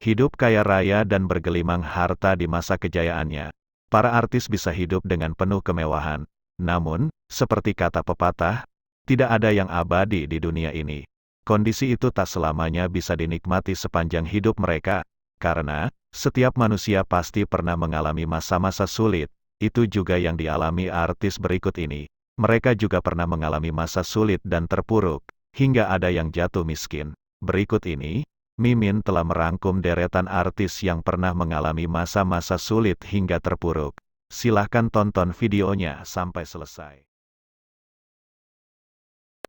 hidup kaya raya dan bergelimang harta di masa kejayaannya. Para artis bisa hidup dengan penuh kemewahan. Namun, seperti kata pepatah, tidak ada yang abadi di dunia ini. Kondisi itu tak selamanya bisa dinikmati sepanjang hidup mereka, karena setiap manusia pasti pernah mengalami masa-masa sulit. Itu juga yang dialami artis berikut ini. Mereka juga pernah mengalami masa sulit dan terpuruk, hingga ada yang jatuh miskin. Berikut ini, Mimin telah merangkum deretan artis yang pernah mengalami masa-masa sulit hingga terpuruk. Silahkan tonton videonya sampai selesai.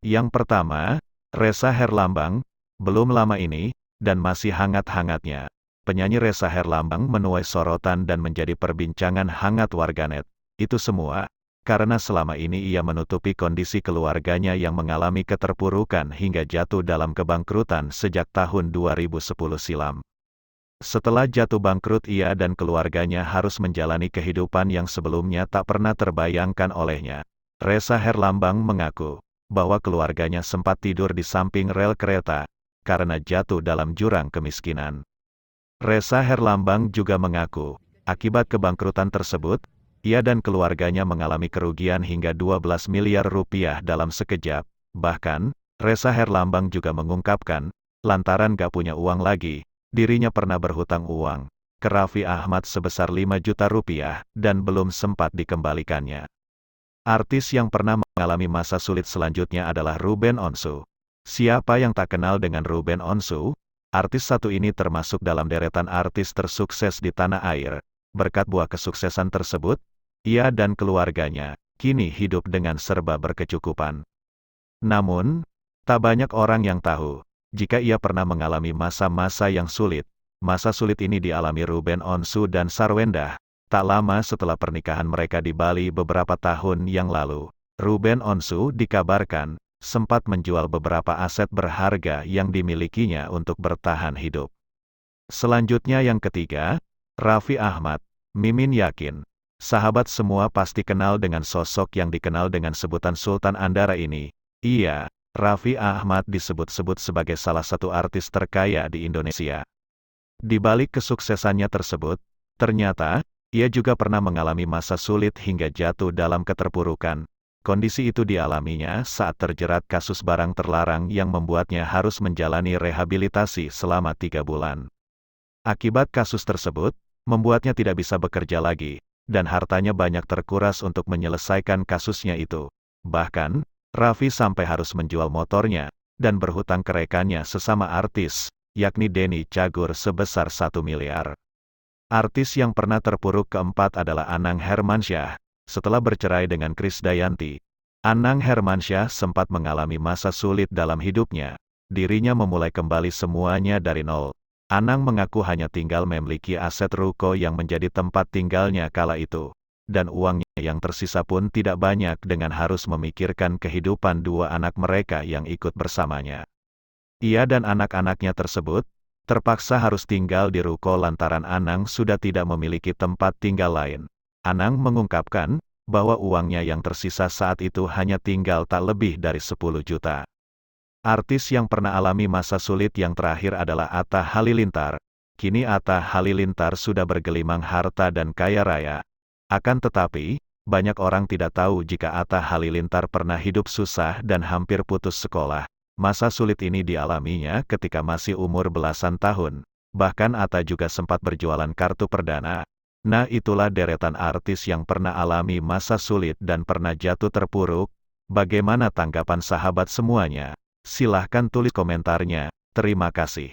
Yang pertama, Ressa Herlambang. Belum lama ini, dan masih hangat-hangatnya, penyanyi Ressa Herlambang menuai sorotan dan menjadi perbincangan hangat warganet. Itu semua karena selama ini ia menutupi kondisi keluarganya yang mengalami keterpurukan hingga jatuh dalam kebangkrutan sejak tahun 2010 silam. Setelah jatuh bangkrut, ia dan keluarganya harus menjalani kehidupan yang sebelumnya tak pernah terbayangkan olehnya. Ressa Herlambang mengaku bahwa keluarganya sempat tidur di samping rel kereta karena jatuh dalam jurang kemiskinan. Ressa Herlambang juga mengaku, akibat kebangkrutan tersebut, ia dan keluarganya mengalami kerugian hingga 12 miliar rupiah dalam sekejap. Bahkan, Ressa Herlambang juga mengungkapkan, lantaran gak punya uang lagi, dirinya pernah berhutang uang ke Raffi Ahmad sebesar 5 juta rupiah, dan belum sempat dikembalikannya. Artis yang pernah mengalami masa sulit selanjutnya adalah Ruben Onsu. Siapa yang tak kenal dengan Ruben Onsu? Artis satu ini termasuk dalam deretan artis tersukses di tanah air. Berkat buah kesuksesan tersebut, ia dan keluarganya kini hidup dengan serba berkecukupan. Namun, tak banyak orang yang tahu, jika ia pernah mengalami masa-masa yang sulit. Masa sulit ini dialami Ruben Onsu dan Sarwendah, tak lama setelah pernikahan mereka di Bali beberapa tahun yang lalu. Ruben Onsu dikabarkan sempat menjual beberapa aset berharga yang dimilikinya untuk bertahan hidup. Selanjutnya yang ketiga, Raffi Ahmad. Mimin yakin, sahabat semua pasti kenal dengan sosok yang dikenal dengan sebutan Sultan Andara ini. Iya, Raffi Ahmad disebut-sebut sebagai salah satu artis terkaya di Indonesia. Di balik kesuksesannya tersebut, ternyata, ia juga pernah mengalami masa sulit hingga jatuh dalam keterpurukan. Kondisi itu dialaminya saat terjerat kasus barang terlarang yang membuatnya harus menjalani rehabilitasi selama 3 bulan. Akibat kasus tersebut, membuatnya tidak bisa bekerja lagi, dan hartanya banyak terkuras untuk menyelesaikan kasusnya itu. Bahkan, Raffi sampai harus menjual motornya, dan berhutang ke rekannya sesama artis, yakni Denny Cagur sebesar 1 miliar. Artis yang pernah terpuruk keempat adalah Anang Hermansyah. Setelah bercerai dengan Krisdayanti, Anang Hermansyah sempat mengalami masa sulit dalam hidupnya. Dirinya memulai kembali semuanya dari nol. Anang mengaku hanya tinggal memiliki aset ruko yang menjadi tempat tinggalnya kala itu. Dan uangnya yang tersisa pun tidak banyak dengan harus memikirkan kehidupan 2 anak mereka yang ikut bersamanya. Ia dan anak-anaknya tersebut terpaksa harus tinggal di ruko lantaran Anang sudah tidak memiliki tempat tinggal lain. Anang mengungkapkan bahwa uangnya yang tersisa saat itu hanya tinggal tak lebih dari 10 juta. Artis yang pernah alami masa sulit yang terakhir adalah Atta Halilintar. Kini Atta Halilintar sudah bergelimang harta dan kaya raya. Akan tetapi, banyak orang tidak tahu jika Atta Halilintar pernah hidup susah dan hampir putus sekolah. Masa sulit ini dialaminya ketika masih umur belasan tahun. Bahkan Atta juga sempat berjualan kartu perdana. Nah, itulah deretan artis yang pernah alami masa sulit dan pernah jatuh terpuruk. Bagaimana tanggapan sahabat semuanya? Silahkan tulis komentarnya. Terima kasih.